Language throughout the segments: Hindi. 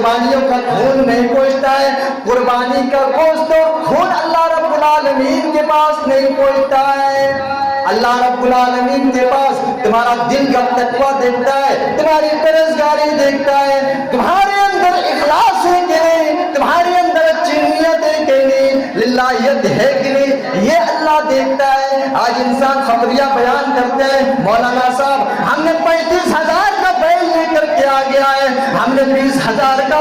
कुर्बानियों का खून नहीं पहुंचता है, कुर्बानी का गोश्त और खून अल्लाह रब्बुल आलमीन के पास नहीं पहुंचता है। अल्लाह रब्बुल आलमीन के पास तुम्हारा दिल का तकवा देखता है, तुम्हारी परहेजगारी देखता है, तुम्हारे अंदर इखलास है कि नहीं, तुम्हारे अंदर अच्छी नियत है कि नहीं, लिल्लाहियत है कि नहीं, ये अल्लाह देखता है। आज इंसान खबरिया बयान करते हैं, मौलाना साहब हमने 35,000 का बैल लेकर के आ गया है, हमने 20,000 का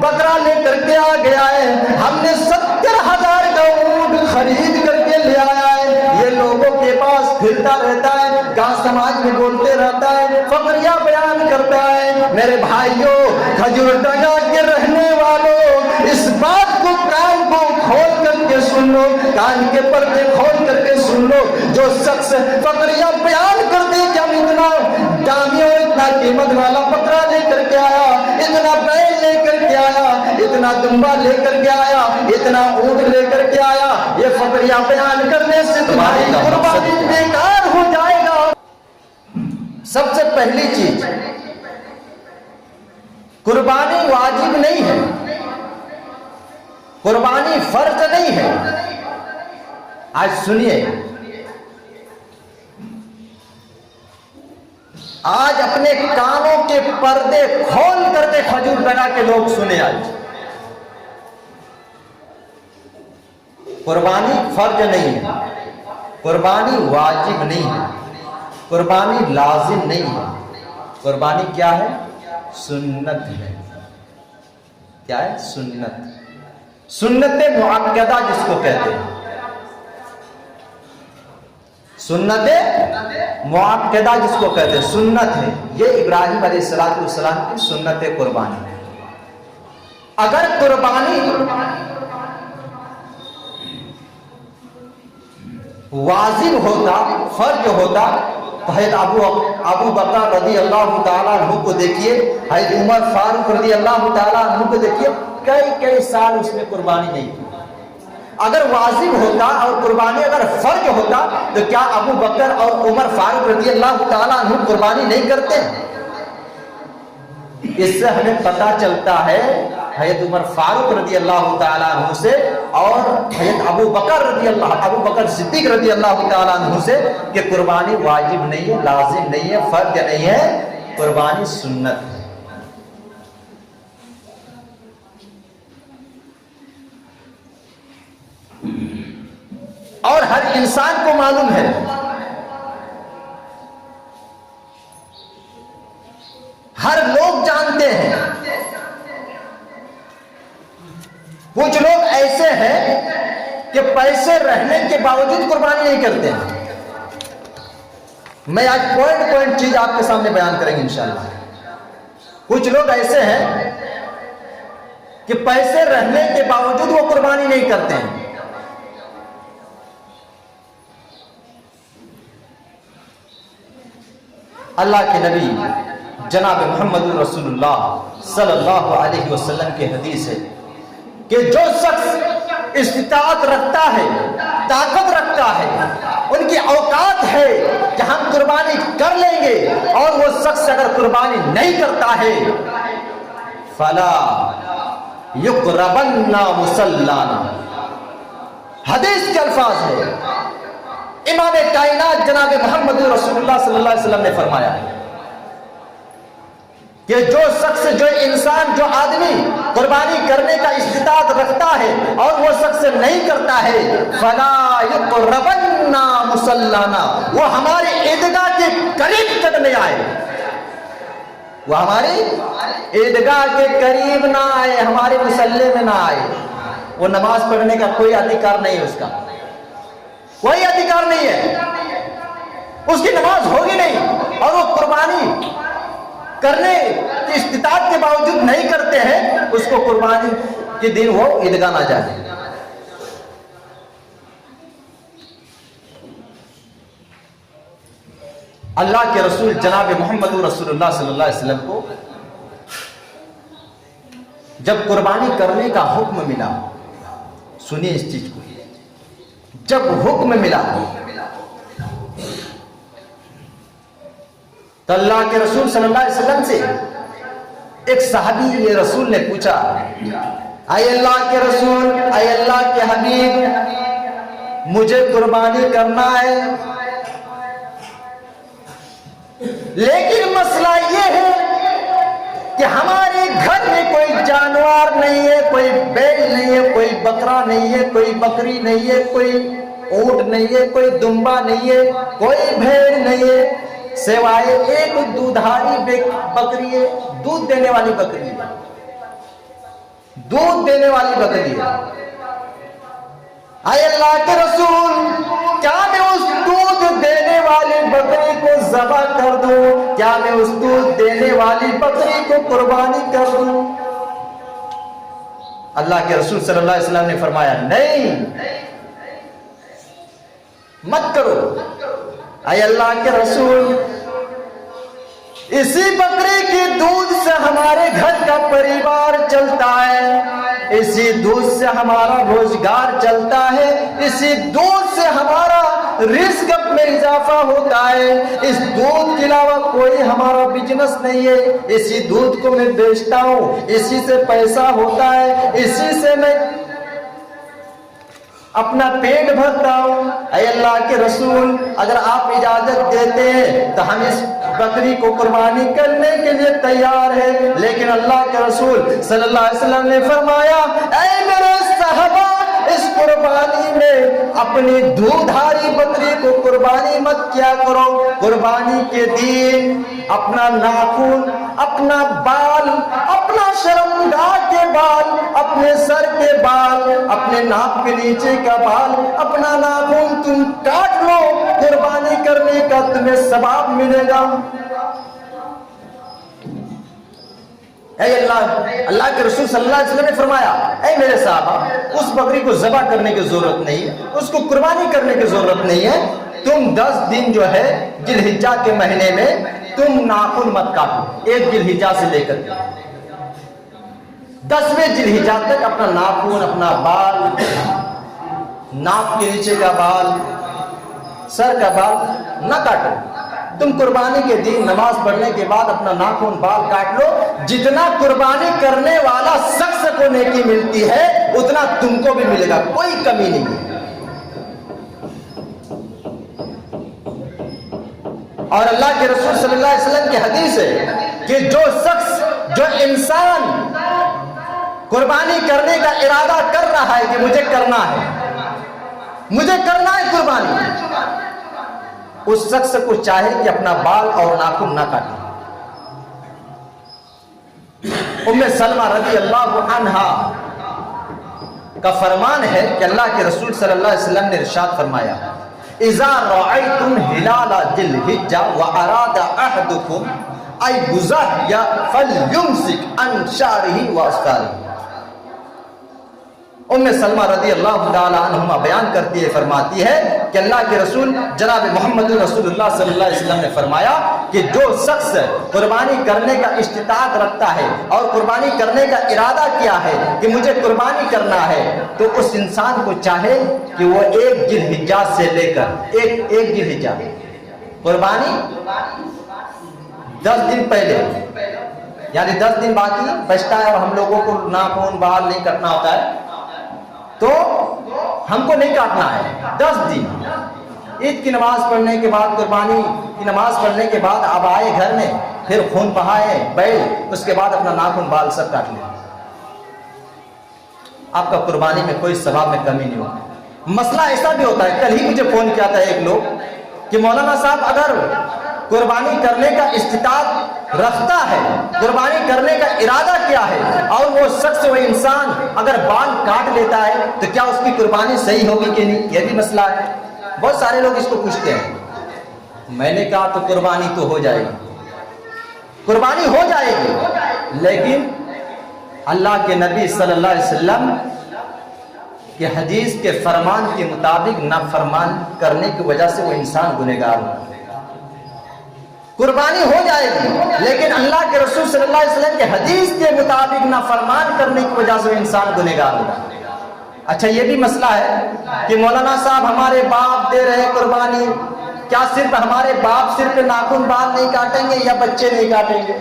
बकरा लेकर के आ गया है, हमने 70,000 का ऊंट खरीद करके ले आया है। ये लोगों के पास फिरता रहता है, गांव समाज में बोलते रहता है, खबरिया बयान करता है। मेरे भाइयों, खजूरडंगा के रहने वालों, इस बात को कान को खोल करके सुन लो, कान के पर्दे खोल करके सुन लो। जो शख्स खबरिया बयान कर दे कि हम इतना दामी और इतना कीमत वाला बकरा लेकर के आया, इतना बैल लेकर के आया, इतना दुम्बा लेकर के आया, इतना ऊंट लेकर के आया, ये खबरिया बयान करने से तुम्हारी कुर्बानी बेकार हो जाएगा। सबसे पहली चीज, कुर्बानी वाजिब नहीं है, कुर्बानी फर्ज नहीं है। आज सुनिए, आज अपने कानों के पर्दे खोल करके खजूरडंगा के लोग सुने। आज कुर्बानी फर्ज नहीं है, कुर्बानी वाजिब नहीं है, कुर्बानी लाजिम नहीं है। कुर्बानी क्या है? सुन्नत है। क्या है? सुन्नत। सुन्नत मुअक्कदा जिसको कहते हैं, सुन्नत मुअक्कदा जिसको कहते हैं, सुन्नत है। ये इब्राहिम अलैहिस्सलाम की सुन्नत कुर्बानी है। अगर कुर्बानी वाजिब होता, फर्ज होता, तो हज़रत अबू बकर रज़ी अल्लाह ताला अन्हु को देखिए, हज़रत उमर फारूक रज़ी अल्लाह ताला अन्हु को देखिए, कई कई साल उसमें कुर्बानी नहीं की। अगर वाजिब होता और कुर्बानी अगर फर्ज होता, तो क्या अबू बकर और उमर फारूक रज़ी अल्लाह ताला अन्हु कुर्बानी नहीं करते? इससे हमें पता चलता है हज़रत उमर फारूक रज़ी अल्लाह ताला अन्हु से और हज़रत अबू बकर सिद्दीक रज़ी अल्लाह ताला अन्हु से कि कुर्बानी वाजिब नहीं है, लाजिम नहीं है, फर्ज नहीं है, कुर्बानी सुन्नत है। और हर इंसान को मालूम है, हर लोग जानते हैं। कुछ लोग ऐसे हैं कि पैसे रहने के बावजूद कुर्बानी नहीं करते हैं। मैं आज पॉइंट चीज आपके सामने बयान करेंगे इंशाअल्लाह। कुछ लोग ऐसे हैं कि पैसे रहने के बावजूद वो कुर्बानी नहीं करते हैं। अल्लाह के नबी जनाब मोहम्मद रसूलुल्लाह सल्लल्लाहु अलैहि वसल्लम की हदीस है कि जो शख्स इस्तिताअत रखता है, ताकत रखता है, उनकी औकात है कि हम कुर्बानी कर लेंगे, और वो शख्स अगर कुर्बानी नहीं करता है, फला युक़रबन्ना मुसल्लाना, हदीस के अल्फाज है। इमाम कायनात जनाब मोहम्मद रसूलुल्लाह सल्लल्लाहु अलैहि वसल्लम ने फरमाया कि जो शख्स, जो इंसान, जो आदमी कुर्बानी करने का इस्तिताअत रखता है और वो शख्स नहीं करता है, फला युक़रबन्ना मुसल्लाना, वो हमारे ईदगाह के करीब तक नहीं आए, वो हमारी ईदगाह के करीब ना आए, हमारे मुसल्ले में ना आए। वो नमाज पढ़ने का कोई अधिकार नहीं है, उसका कोई अधिकार नहीं है, उसकी नमाज होगी नहीं, और वो कुर्बानी करने की इस्तिताअत के बावजूद नहीं करते हैं, उसको कुर्बानी के दिन वो ईदगाह ना जाए। अल्लाह के रसूल जनाब मोहम्मद रसूलुल्लाह सल्लल्लाहु अलैहि वसल्लम को जब कुर्बानी करने का हुक्म मिला, सुनिए इस चीज को, जब हुक्म मिला तो अल्लाह के रसूल सल्लल्लाहु अलैहि वसल्लम से एक सहाबी ये रसूल ने पूछा, आए अल्लाह के रसूल, आए अल्लाह के हबीब, मुझे कुर्बानी करना है, लेकिन मसला ये है कि हमारे घर में कोई जानवर नहीं है, कोई बैल नहीं है, कोई बकरा नहीं है, कोई बकरी नहीं है, कोई ऊंट नहीं है, कोई दुम्बा नहीं है, कोई भेड़ नहीं है, सिवाय एक दूधारी बकरी है, दूध देने वाली बकरी है, दूध देने वाली बकरी है। आए अल्लाह के रसूल, क्या मैं उस दूध देने वाली बकरी को ज़बह कर दूं? क्या मैं उस दूध देने वाली बकरी को कुर्बानी कर दूं? अल्लाह के रसूल सल्लल्लाहु अलैहि वसल्लम ने फरमाया, नहीं, मत करो। आए अल्लाह के रसूल, इसी बकरी के दूध से हमारे घर का परिवार चलता है, इसी दूध से हमारा रोजगार चलता है, इसी दूध से हमारा रिस्क में इजाफा होता है, इस दूध के अलावा कोई हमारा बिजनेस नहीं है, इसी दूध को मैं बेचता हूं, इसी से पैसा होता है, इसी से मैं अपना पेट भरता हूं। ऐ अल्लाह के रसूल, अगर आप इजाजत देते हैं तो हम इस बकरी को कुर्बानी करने के लिए तैयार है। लेकिन अल्लाह के रसूल सल्लल्लाहु अलैहि वसल्लम ने फरमाया, ऐ मेरे सहाबा, इस कुर्बानी में अपनी दूधारी बकरी को कुर्बानी मत किया करो। कुर्बानी के दिन अपना नाखून, अपना बाल, अपना शर्मगाह के बाल, अपने सर के बाल, अपने नाक के नीचे का बाल, अपना नाखून तुम काट लो, कुर्बानी करने का तुम्हें सवाब मिलेगा। अल्लाह के रसूल सल्लल्लाहु अलैहि वसल्लम ने फरमाया, ऐ मेरे साहबा, उस बकरी को ज़बह करने की जरूरत नहीं है, उसको कुर्बानी करने की जरूरत नहीं है। तुम 10 दिन जो है जिलहिज्जा के महीने में तुम नाखून मत काटो। 1 जिलहिज्जा से लेकर 10वें जिलहिज्जा तक अपना नाखून, अपना बाल, नाक के नीचे का बाल, सर का बाल न काटो। तुम कुर्बानी के दिन नमाज पढ़ने के बाद अपना नाखून, बाल काट लो। जितना कुर्बानी करने वाला शख्स को नेकी मिलती है, उतना तुमको भी मिलेगा, कोई कमी नहीं है। और अल्लाह के रसूल सल्लल्लाहु अलैहि वसल्लम की हदीस है कि जो शख्स, जो इंसान कुर्बानी करने का इरादा कर रहा है कि मुझे करना है, मुझे करना है कुर्बानी, उस शख्स को चाहे कि अपना बाल और नाखून ना काटे। उम्मे सलमा रज़ी अल्लाहु अन्हा का फरमान है कि अल्लाह के रसूल सल्लल्लाहु अलैहि वसल्लम ने इरशाद फरमाया, इज़ा रअयतुम हिलाल जिलहिज्जा व अरादा अहदुकुम अय युज़हिया फलयुमसिक अन शारिही व अस्तारिही। उम्मे सलमा रज़ी अल्लाहु ताला अन्हुमा बयान करती है, फरमाती है कि अल्लाह के रसूल जनाब मोहम्मद रसूलुल्लाह सल्लल्लाहु अलैहि वसल्लम ने फरमाया कि जो शख्स कुर्बानी करने का इस्तिताअत रखता है और कुर्बानी करने का इरादा किया है कि मुझे कुर्बानी करना है, तो उस इंसान को चाहे कि वो 1 जिलहिज्जा से लेकर एक जिलहिज्जा, कुर्बानी 10 दिन पहले, यानी 10 दिन बाकी बचता है और हम लोगों को नाखून, बाल नहीं कटना होता है, तो हमको नहीं काटना है। 10 दिन ईद की नमाज पढ़ने के बाद, कुर्बानी की नमाज पढ़ने के बाद अब आए घर में, फिर खून बहाए बैल, उसके बाद अपना नाखून, बाल सब काट ले। आपका कुर्बानी में कोई सवाब में कमी नहीं होती। मसला ऐसा भी होता है, कल ही मुझे फोन किया था एक लोग कि मौलाना साहब, अगर कुर्बानी करने का इस्तिताअत रखता है, कुर्बानी करने का इरादा किया है, और वो शख्स, वो इंसान अगर बाल काट लेता है, तो क्या उसकी कुर्बानी सही होगी कि नहीं? यह भी मसला है। बहुत सारे लोग इसको पूछते हैं। मैंने कहा तो कुर्बानी तो हो जाएगी, कुर्बानी हो जाएगी, लेकिन अल्लाह के नबी सल्लल्लाहु अलैहि वसल्लम के हदीस के फरमान के मुताबिक नाफरमान करने की वजह से वो इंसान गुनहगार होगा। कुर्बानी हो जाएगी, लेकिन अल्लाह के रसूल सल्लल्लाहु अलैहि वसल्लम के हदीस के मुताबिक नाफरमान करने की वजह से इंसान गुनहगार होगा। अच्छा, ये भी मसला है कि मौलाना साहब, हमारे बाप दे रहे कुर्बानी, क्या सिर्फ हमारे बाप सिर्फ नाखून, बाल नहीं काटेंगे या बच्चे नहीं काटेंगे?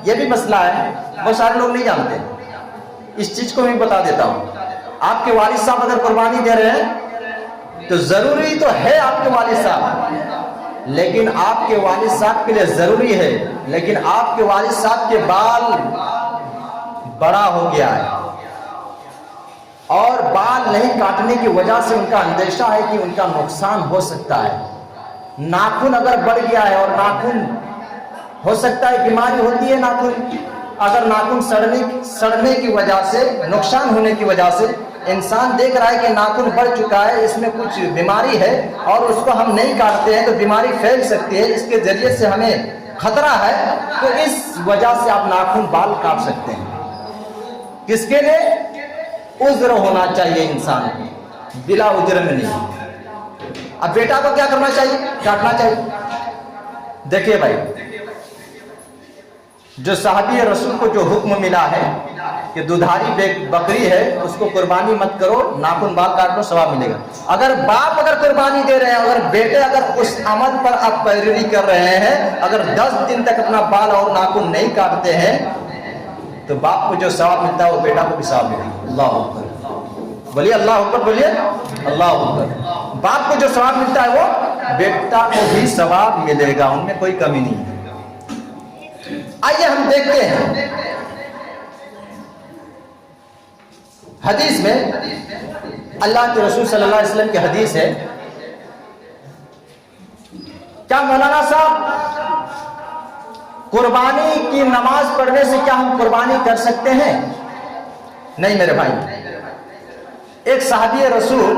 ये भी मसला है, बहुत सारे लोग नहीं जानते। इस चीज को मैं बता देता हूँ। आपके वालिद साहब अगर कुर्बानी दे रहे हैं तो जरूरी तो है आपके वालिद साहब, लेकिन आपके वालिद साहब के लिए जरूरी है, लेकिन आपके वालिद साहब के बाल बड़ा हो गया है और बाल नहीं काटने की वजह से उनका अंदेशा है कि उनका नुकसान हो सकता है। नाखून अगर बढ़ गया है और नाखून हो सकता है बीमारी होती है नाखून, अगर नाखून सड़ने की वजह से, नुकसान होने की वजह से इंसान देख रहा है कि नाखून बढ़ चुका है, इसमें कुछ बीमारी है और उसको हम नहीं काटते हैं तो बीमारी फैल सकती है, इसके जरिए से हमें खतरा है, तो इस वजह से आप नाखून बाल काट सकते हैं। किसके लिए? उज्र होना चाहिए इंसान को, बिला उज्र में नहीं। अब बेटा को क्या करना चाहिए? काटना चाहिए। देखिए भाई, जो साहबी रसूल को जो हुक्म मिला है कि दुधारी बकरी है उसको कुर्बानी मत करो, नाखून बाल काट लो, सवाब मिलेगा। अगर बाप अगर कुर्बानी दे रहे हैं, अगर बेटे अगर उस अमल पर आप पैरवी कर रहे हैं, अगर 10 दिन तक अपना बाल और नाखून नहीं काटते हैं तो बाप को जो सवाब मिलता है वो बेटा को भी सवाब मिलेगा। अल्लाह अकबर, बोलिए अल्लाह अकबर, बोलिए अल्लाह अकबर। बाप को जो सवाब मिलता है वो बेटा को भी सवाब मिलेगा, उनमें कोई कमी नहीं है। आइए हम देखते हैं हदीस में, अल्लाह के रसूल सल्लल्लाहु अलैहि वसल्लम की हदीस है। क्या मौलाना साहब कुर्बानी की नमाज पढ़ने से क्या हम कुर्बानी कर सकते हैं? नहीं मेरे भाई, एक साहबी रसूल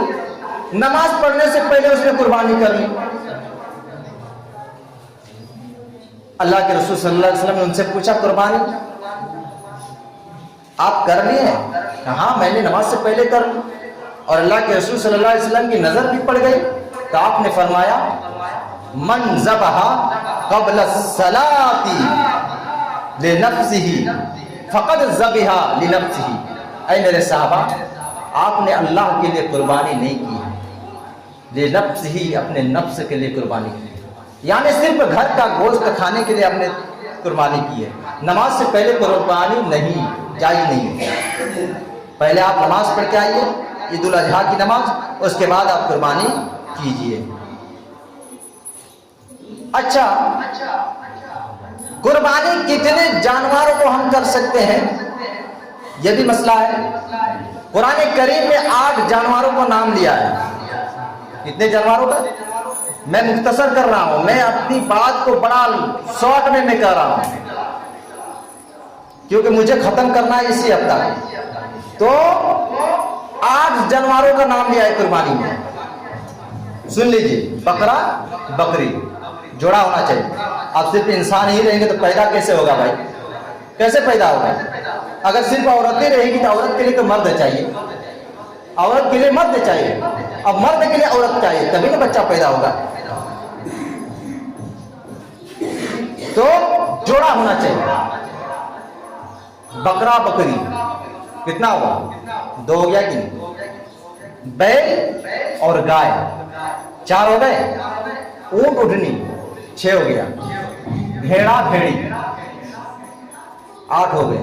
नमाज पढ़ने से पहले उसने कुर्बानी कर ली। अल्लाह के रसूल सल्लल्लाहु अलैहि वसल्लम ने उनसे पूछा कुर्बानी आप कर लिए? हाँ मैंने नमाज से पहले कर ली। और अल्लाह के रसूल सल्लल्लाहु अलैहि वसल्लम की नजर भी पड़ गई तो आपने फरमाया मन ज़बहा क़ब्ल सलाती लिनफ्सिही फ़क़द ज़बिहा लिनफ्सिही। ऐ मेरे साहबा, आपने अल्लाह के लिए कुर्बानी नहीं की है, लिनफ्सिही अपने नफ्स के लिए कुर्बानी की है, यानी सिर्फ घर का गोश्त खाने के लिए आपने कुर्बानी की है। नमाज से पहले कुर्बानी नहीं, जायज़ नहीं है। पहले आप नमाज पढ़ के आइए, ईद उल अजहा की नमाज, उसके बाद आप कुर्बानी कीजिए। अच्छा, कुर्बानी कितने जानवरों को हम कर सकते हैं, यह भी मसला है। कुरान करीम में 8 जानवरों को नाम लिया है। कितने जानवरों का? मैं मुख्तसर कर रहा हूं, मैं अपनी बात को बड़ा शॉर्ट में मैं कह रहा हूं क्योंकि मुझे खत्म करना है इसी हफ्ता में। तो 8 जानवरों का नाम लिया है कुर्बानी में। सुन लीजिए, बकरा बकरी जोड़ा होना चाहिए। आप सिर्फ इंसान ही रहेंगे तो पैदा कैसे होगा भाई? कैसे पैदा होगा? अगर सिर्फ औरतें रहेगी तो औरत के लिए तो मर्द चाहिए, औरत के लिए मर्द चाहिए, अब मर्द के लिए औरत चाहिए, तभी ना बच्चा पैदा होगा। तो जोड़ा होना चाहिए। बकरा बकरी कितना होगा? 2 हो गया कि नहीं? बैल और गाय 4 हो गए, ऊंट उठनी 6 हो गया, भेड़ा भेड़ी 8 हो गए।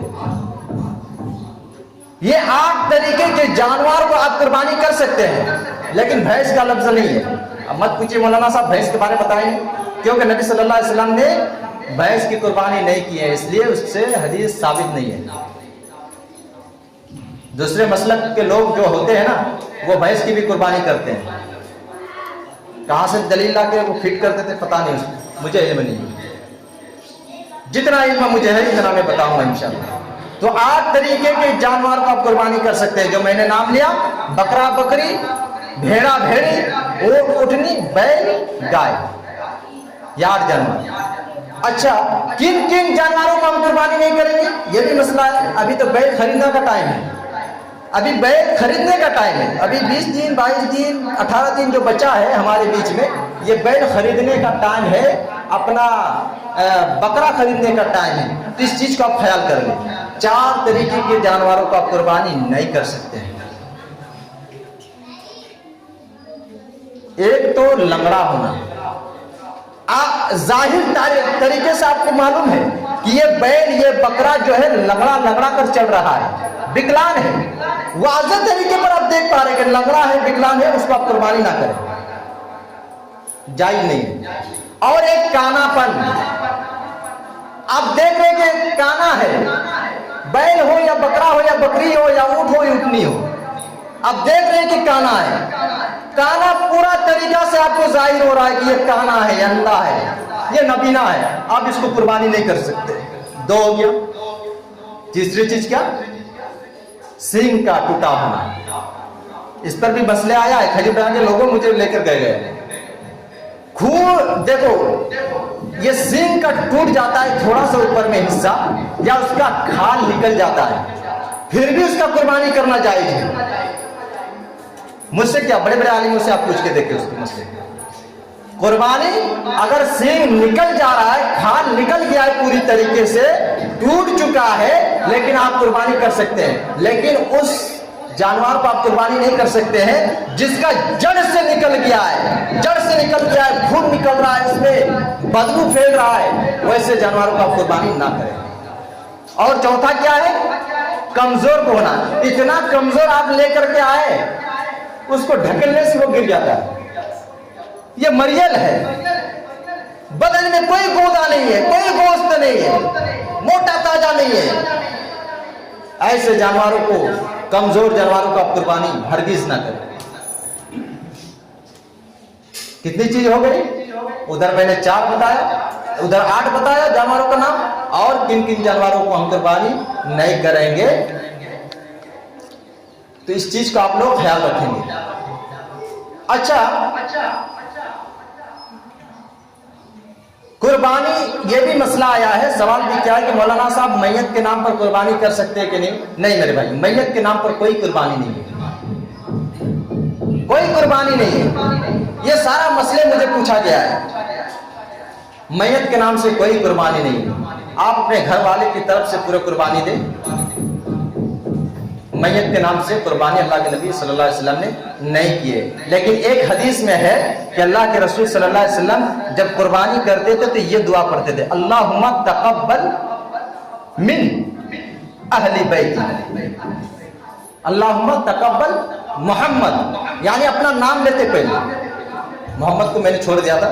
ये 8 तरीके के जानवर को आप कुर्बानी कर सकते हैं, लेकिन भैंस का लफ्ज नहीं है। अब मत पूछिए मौलाना साहब भैंस के बारे में बताएंगे, क्योंकि नबी सल्लल्लाहु अलैहि वसल्लम ने भैंस की कुर्बानी नहीं की है, इसलिए उससे हदीस साबित नहीं है। दूसरे मसलक के लोग जो होते हैं ना, वो भैंस की भी कुर्बानी करते हैं। कहां से दलील लाके वो फिट करते थे पता नहीं, मुझे इल्म नहीं। जितना इल्म मुझे है इतना मैं बताऊंगा इंशाअल्लाह। तो 8 तरीके के जानवर को आप कुर्बानी कर सकते हैं, जो मैंने नाम लिया, बकरा बकरी, भेड़ा भेड़ी, ऊंट उठनी, बैल गाय, ये 8 जानवर। अच्छा, किन किन जानवरों को हम कुर्बानी नहीं करेंगे, ये भी मसला है। अभी तो बैल खरीदने का टाइम है, अभी बैल खरीदने का टाइम है। अभी 20 दिन 22 दिन 18 दिन जो बचा है हमारे बीच में, ये बैल खरीदने का टाइम है, अपना बकरा खरीदने का टाइम है। तो इस चीज को आप ख्याल कर लें। 4 तरीके के जानवरों को आप कुर्बानी नहीं कर सकते हैं। एक तो लंगड़ा होना। जाहिर तरीके से आपको मालूम है कि कि ये बैल, ये बकरा जो है लंगड़ा लंगड़ा कर चल रहा है, विकलांग है। वाज़ेह तरीके पर आप देख पा रहे हैं कि लंगड़ा है, विकलांग है, उसको आप कुर्बानी ना करें, जायज नहीं। और एक कानापन, आप देख रहे हैं कि काना है, बैल हो या बकरा हो या बकरी हो या ऊंट हो या ऊँटनी हो, आप देख रहे हैं कि काना है। काना पूरा तरीका से आपको जाहिर हो रहा है कि ये काना है, ये अंधा है, ये नबीना है, आप इसको कुर्बानी नहीं कर सकते। दो हो गया। तीसरी चीज क्या? सींग का टूटा होना। इस पर भी मसले आया है, खलील बयान के लोगों मुझे लेकर गए। खून देखो, ये सींग का टूट जाता है थोड़ा सा ऊपर में हिस्सा, या उसका खाल निकल जाता है, फिर भी उसका कुर्बानी करना जायज है। मुझसे क्या, बड़े बड़े आलिमों से आप पूछ के देखिए उसके मसले। कुर्बानी अगर सींग निकल जा रहा है, खाल निकल गया है, पूरी तरीके से टूट चुका है, लेकिन आप कुर्बानी कर सकते हैं। लेकिन उस जानवर को आप कुर्बानी नहीं कर सकते हैं जिसका जड़ से निकल गया है, जड़ से निकल गया है, खून निकल रहा है, उसमें बदबू फैल रहा है, वैसे जानवरों को आप कुर्बानी ना करें। और चौथा क्या है? कमजोर को होना। इतना कमजोर आप लेकर के आए, उसको ढकेलने से वो गिर जाता है, ये मरियल है, बदन में कोई गोदा नहीं है, कोई गोश्त नहीं है, मोटा ताजा नहीं है। ऐसे जानवरों को, कमजोर जानवरों को आप कुर्बानी हरगिज ना करें। कितनी चीज हो गई? उधर मैंने 4 बताया, उधर 8 बताया जानवरों का नाम, और किन किन जानवरों को हम कुर्बानी नहीं करेंगे। तो इस चीज को आप लोग ख्याल रखेंगे। अच्छा, कुर्बानी, ये भी मसला आया है, सवाल भी क्या है कि मौलाना साहब मैयत के नाम पर कुर्बानी कर सकते हैं कि नहीं? नहीं मेरे भाई, मैयत के नाम पर कोई कुर्बानी नहीं है, कोई कुर्बानी नहीं है। ये सारा मसले मुझे पूछा गया है, मैयत के नाम से कोई कुर्बानी नहीं है। आप अपने घर वाले की तरफ से पूरे कुर्बानी दें। मैयत के नाम से कुर्बानी अल्लाह के नबी सल्लल्लाहु अलैहि वसल्लम ने नहीं किए। लेकिन एक हदीस में है कि अल्लाह के रसूल सल्लल्लाहु अलैहि वसल्लम जब कुर्बानी करते थे तो ये दुआ पढ़ते थे, अल्लाहुम्मा तक़ब्बल मिन अहली बैती, अल्लाहुम्मा तक़ब्बल मोहम्मद, यानी अपना नाम लेते पहले, मोहम्मद को मैंने छोड़ दिया था,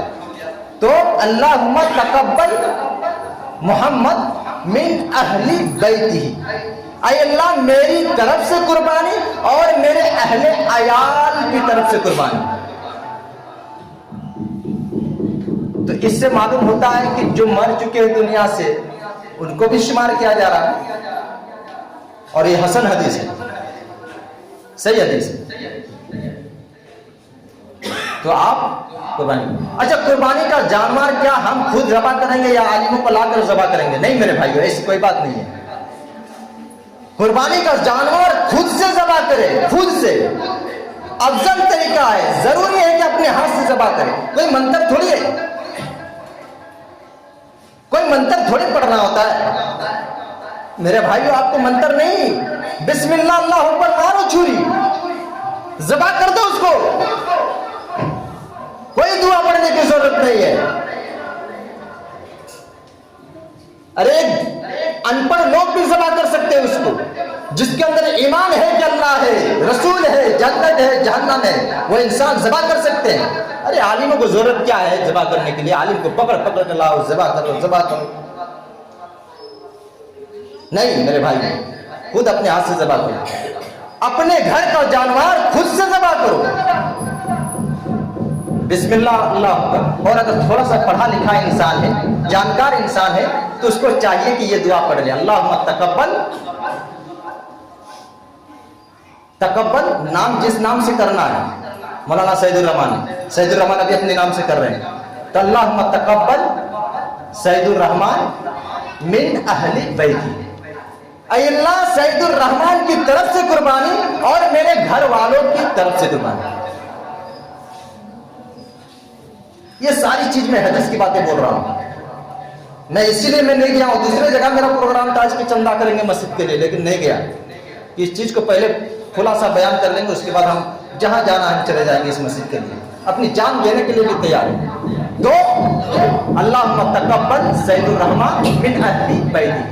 तो अल्लाहुम्मा तक़ब्बल मोहम्मद मिन अहली बैती, अल्लाह मेरी तरफ से कुर्बानी और मेरे अहले अयाल की तरफ से कुर्बानी। तो इससे मालूम होता है कि जो मर चुके हैं दुनिया से, उनको भी शुमार किया जा रहा है, और ये हसन हदीस है, सही हदीस है। तो आप कुर्बानी, अच्छा कुर्बानी का जानवर क्या हम खुद ज़बा करेंगे या आलिमों को लाकर ज़बा करेंगे? नहीं मेरे भाइयों, ऐसी कोई बात नहीं है। कुर्बानी का जानवर खुद से ज़बा करें, खुद से अफजल तरीका है। जरूरी है कि अपने हाथ से ज़बा करें, कोई मंत्र थोड़ी है, कोई मंत्र थोड़ी पढ़ना होता है मेरे भाइयों। आपको मंत्र नहीं, बिस्मिल्लाह अल्लाह अकबर मारो छुरी, ज़बा कर दो उसको, कोई दुआ पढ़ने की जरूरत नहीं है। अरे अनपढ़ लोग भी ज़बा कर सकते हैं उसको, जिसके अंदर ईमान है कि अल्लाह है, रसूल है, जन्नत है, जहन्नम है, वो इंसान ज़बा कर सकते हैं। अरे आलिमों को जरूरत क्या है ज़बा करने के लिए? आलिम को पकड़ पकड़ के लाओ, ज़बा करो, ज़बा करो। नहीं मेरे भाई, खुद अपने हाथ से ज़बा करो, अपने घर का जानवर खुद से ज़बा करो, बिस्मिल्लाह अल्लाह अकबर। और अगर थोड़ा सा पढ़ा लिखा इंसान है, जानकार इंसान है, तो उसको चाहिए कि ये दुआ पढ़ ले, अल्लाहुम्मा तक़ब्बल, तक़ब्बल नाम जिस नाम से करना है, मौलाना सैयदुर रहमान अभी अपने नाम से कर रहे हैं, तो अल्लाहुम्मा तक़ब्बल सैयदुर रहमान मिन अहली बैती, अल्लाह सैयदुर रहमान की तरफ से कुर्बानी और मेरे घर वालों की तरफ से कुर्बानी। ये सारी चीज में हदीस की बातें बोल रहा हूं मैं, इसीलिए मैं नहीं गया हूं। दूसरे जगह मेरा प्रोग्राम था आज की चंदा करेंगे मस्जिद के लिए, लेकिन नहीं गया। इस चीज को पहले खुलासा बयान कर लेंगे, उसके बाद हम जहां जाना हम चले जाएंगे इस मस्जिद के लिए, अपनी जान देने के लिए भी तैयार है। तो अल्लाहुम्मा तकब्बल सैयदुर रहमान मिन अहली बैती,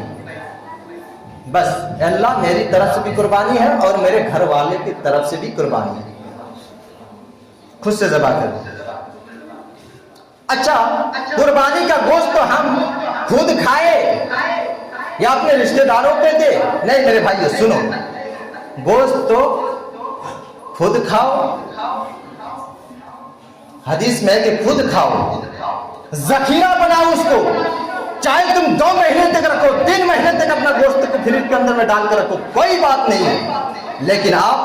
बस अल्लाह मेरी तरफ से भी कुर्बानी है और मेरे घर वाले की तरफ से भी कुर्बानी है, खुद से ज़बह कर। अच्छा, कुर्बानी का गोश्त तो हम खुद खाए या अपने रिश्तेदारों पे दे? नहीं मेरे भाइयों सुनो, गोश्त तो खुद खाओ, हदीस में कि खुद खाओ, जखीरा बनाओ उसको, चाहे तुम 2 महीने तक रखो, 3 महीने तक अपना गोश्त को फ्रिज के अंदर में डालकर रखो, कोई बात नहीं है, लेकिन आप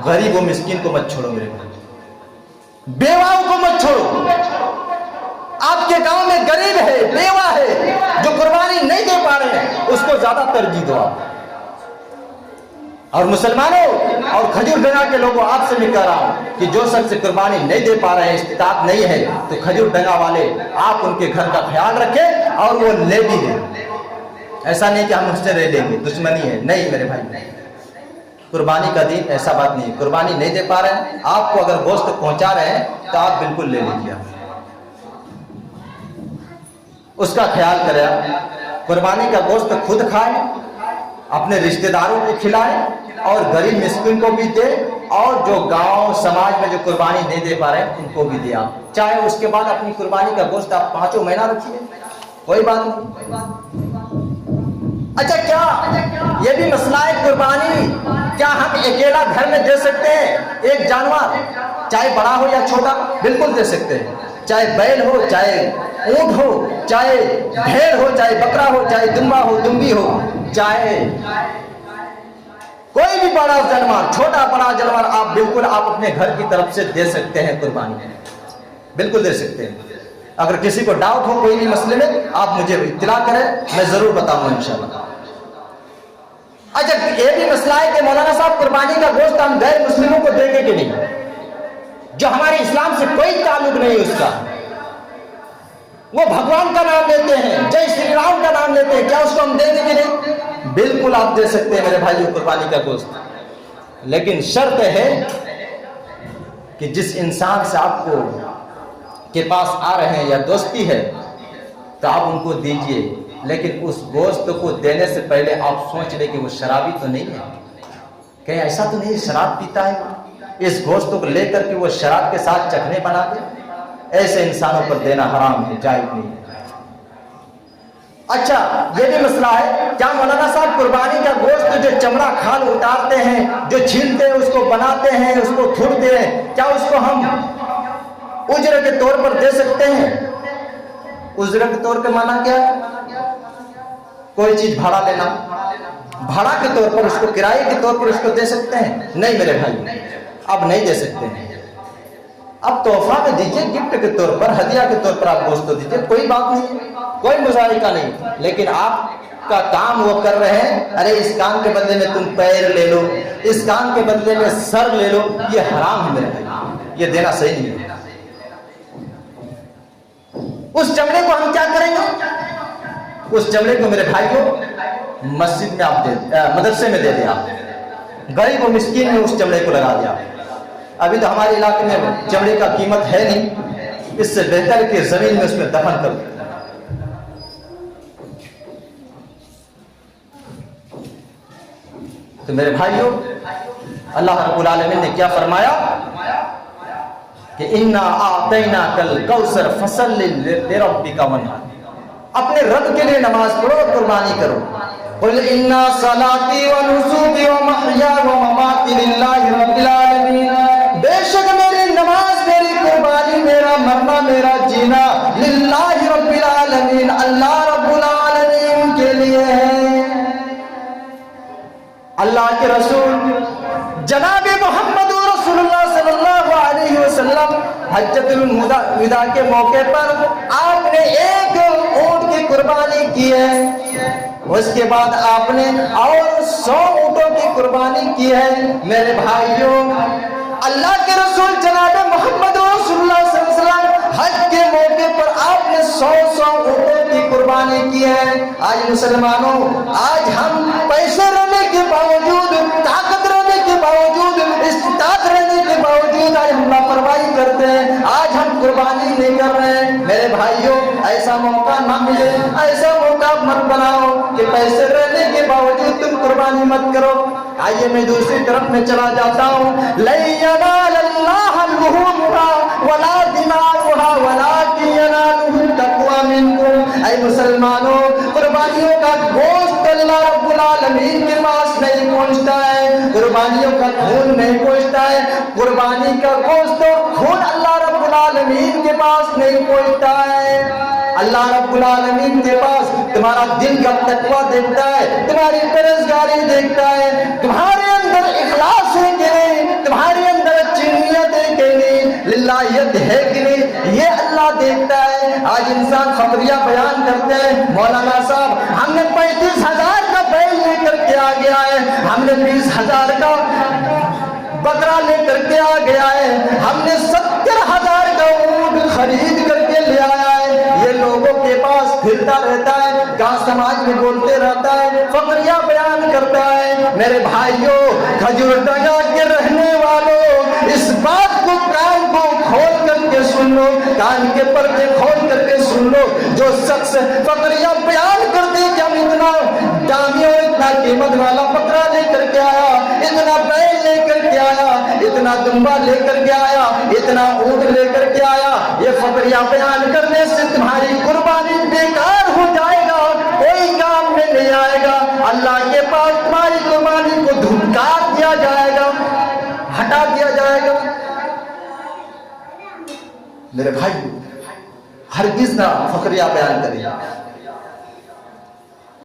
गरीब व मिस्किन को मत छोड़ो मेरे भाई, बेवाओं को मत छोड़ो। आपके गांव में गरीब है, बेवा है, जो कुर्बानी नहीं दे पा रहे हैं, उसको ज्यादा तरजीह दो आप। और मुसलमानों और खजूर डंगा के लोगों, आपसे भी कह रहा हूं कि जो शख्स कुर्बानी नहीं दे पा रहे हैं, इस्तिताअत नहीं है, तो खजूर डंगा वाले आप उनके घर का ख्याल रखें और वो ले भी लें। ऐसा नहीं कि हम उससे ले लेंगे, दुश्मनी है, नहीं मेरे भाई, कुर्बानी का दिन ऐसा बात नहीं। कुर्बानी नहीं दे पा रहे हैं, आपको अगर गोश्त पहुंचा रहे हैं तो आप बिल्कुल ले लीजिए, उसका ख्याल करें। कुर्बानी का गोश्त खुद खाए, अपने रिश्तेदारों को खिलाए और गरीब मिस्किन को भी दे, और जो गांव समाज में जो कुर्बानी नहीं दे पा रहे हैं उनको भी दिया। चाहे उसके बाद अपनी कुर्बानी का गोश्त आप 5 महीना रखिए, कोई बात नहीं। अच्छा, क्या ये भी मसला है कुर्बानी, क्या हम अकेला घर में दे सकते हैं एक जानवर, चाहे बड़ा हो या छोटा? बिल्कुल दे सकते हैं, चाहे बैल हो, चाहे ऊंट हो, चाहे भेड़ हो, चाहे बकरा हो, चाहे दुम्बा हो, दुम्बी हो, चाहे कोई भी बड़ा जानवर, छोटा बड़ा जानवर, आप बिल्कुल आप अपने घर की तरफ से दे सकते हैं कुर्बानी, बिल्कुल दे सकते हैं। अगर किसी को डाउट हो कोई भी मसले में, आप मुझे इत्तला करें, मैं जरूर बताऊंगा इंशाल्लाह। अच्छा, ये भी मसला है कि मौलाना साहब कुर्बानी का गोश्त हम गैर मुस्लिमों को देंगे कि नहीं, जो हमारे इस्लाम से कोई ताल्लुक नहीं उसका, वो भगवान का नाम लेते हैं, जय श्री राम का नाम लेते हैं, क्या उसको हम देंगे कि नहीं? बिल्कुल आप दे सकते हैं मेरे भाइयों कुर्बानी का गोश्त, लेकिन शर्त है कि जिस इंसान से आपको के पास आ रहे हैं या दोस्ती है तो आप उनको दीजिए, लेकिन उस गोश्त को देने से पहले आप सोच लें कि वो शराबी तो नहीं है, कहीं ऐसा तो नहीं शराब पीता है, इस गोश्त को लेकर के वो शराब के साथ चखने बना दे, ऐसे इंसानों पर देना हराम है, जायज नहीं है। अच्छा, ये भी मसला है, क्या मौलाना साहब कुर्बानी का गोश्त जो चमड़ा खाल उतारते हैं, जो छीलते हैं, उसको बनाते हैं, उसको थूरते हैं, क्या उसको हम उज्र के तौर पर दे सकते हैं? उज्र के तौर पे माना क्या है? कोई चीज भाड़ा लेना, भाड़ा के तौर पर उसको, किराए के तौर पर उसको दे सकते हैं? नहीं मेरे भाई, अब नहीं दे सकते हैं। अब तोहफा में दीजिए, गिफ्ट के तौर पर, हदिया के तौर पर आप गोश्त दीजिए, कोई बात नहीं, कोई मुजाहिका नहीं, लेकिन आपका काम वो कर रहे हैं, अरे इस काम के बदले में तुम पैर ले लो, इस काम के बदले में सर ले लो, ये हराम है मेरे भाई, ये देना सही नहीं है। उस चमड़े को हम क्या करेंगे? उस चमड़े को मेरे भाइयों मस्जिद में आप दे, मदरसे में दे दिया, गरीब और मिस्कीन में उस चमड़े को लगा दिया। अभी तो हमारे इलाके में चमड़े का कीमत है नहीं, इससे बेहतर कि जमीन में उसमें दफन कर दो। तो मेरे भाइयों, अल्लाह रब्बुल आलमीन ने क्या फरमाया कि इन्ना आतैना कल कौसर फसल्लि लिरब्बिका वन्हर, अपने रब के लिए नमाज पढ़ो और कुर्बानी करो। कुल इन्ना सलाती व नुसूकी व महया व ममाती लिल्लाहि रब्बिल आलमीन, बेशक मेरी नमाज, मेरी कुर्बानी, मेरा मरना, मेरा जीना लिल्लाहि रब्बिल आलमीन, अल्लाह रब्बुल आलमीन के लिए है। अल्लाह के रसूल जनाब मोहम्मद रसूलुल्लाह सल्लल्लाहु अलैहि वसल्लम हज्जतुल विदा के मौके पर आपने एक ऊंट की कुर्बानी की है, उसके बाद आपने और 100 ऊंटों की कुर्बानी की है। मेरे भाइयों, अल्लाह के रसूल जनाब मोहम्मद रसूलुल्लाह सल्लल्लाहु अलैहि वसल्लम हज के मौके पर आपने 100 ऊंटों की कुर्बानी की है। आज मुसलमानों, आज हम पैसे रहने के बावजूद, ताकत रहने के बावजूद, इस्तिताअत रहने के बावजूद आज हम लापरवाही करते हैं, आज हम कुर्बानी नहीं कर रहे आइए मैं दूसरी तरफ में चला जाता हूँ। ऐ मुसलमानों, कुर्बानियों का गोश्त अल्लाह रब्बुल आलमीन के पास नहीं पहुंचता है, कुर्बानियों का खून नहीं पहुंचता है, कुर्बानी का गोश्त और खून अल्लाह रब्बुल आलमीन के पास नहीं पहुंचता है। अल्लाह रब्बुल आलमीन के पास तुम्हारा दिल का तकवा देखता है, तुम्हारी परहेज़गारी देखता है, तुम्हारे अंदर इखलास है कि नहीं, तुम्हारे अंदर अच्छी नियत है कि नहीं, लिल्लाहियत है कि नहीं, ये अल्लाह देखता है। आज इंसान खबरिया बयान करते हैं, मौलाना साहब हमने 35,000 का बैल लेकर के आ गया है, हमने 20,000 का बकरा लेकर के आ गया है, हमने 70,000 का ऊंट खरीद करके ले आया है। ये लोगों के पास फिरता रहता है, गांव समाज में बोलते रहता है, फकरिया बयान करता है। मेरे भाइयों, खजूर डगा के रहने वालों, इस बात को कान को खोल करके सुन लो, कान के पर्दे खोल करके सुन लो। जो शख्स फकरिया बयान करते कि हम इतना दामी और इतना कीमत वाला बकरा लेकर के आया, इतना बैल लेकर के आया, इतना दुम्बा लेकर के आया, इतना ऊंट लेकर के आया, ये फकरिया बयान करने से तुम्हारी कुर्बानी बेकार हो जाएगा, कोई काम में नहीं आएगा। अल्लाह के पास तुम्हारी कुर्बानी को धुकार दिया जाएगा, हटा दिया जाएगा। मेरे भाई, हरगिज़ ना फकरिया बयान करिए।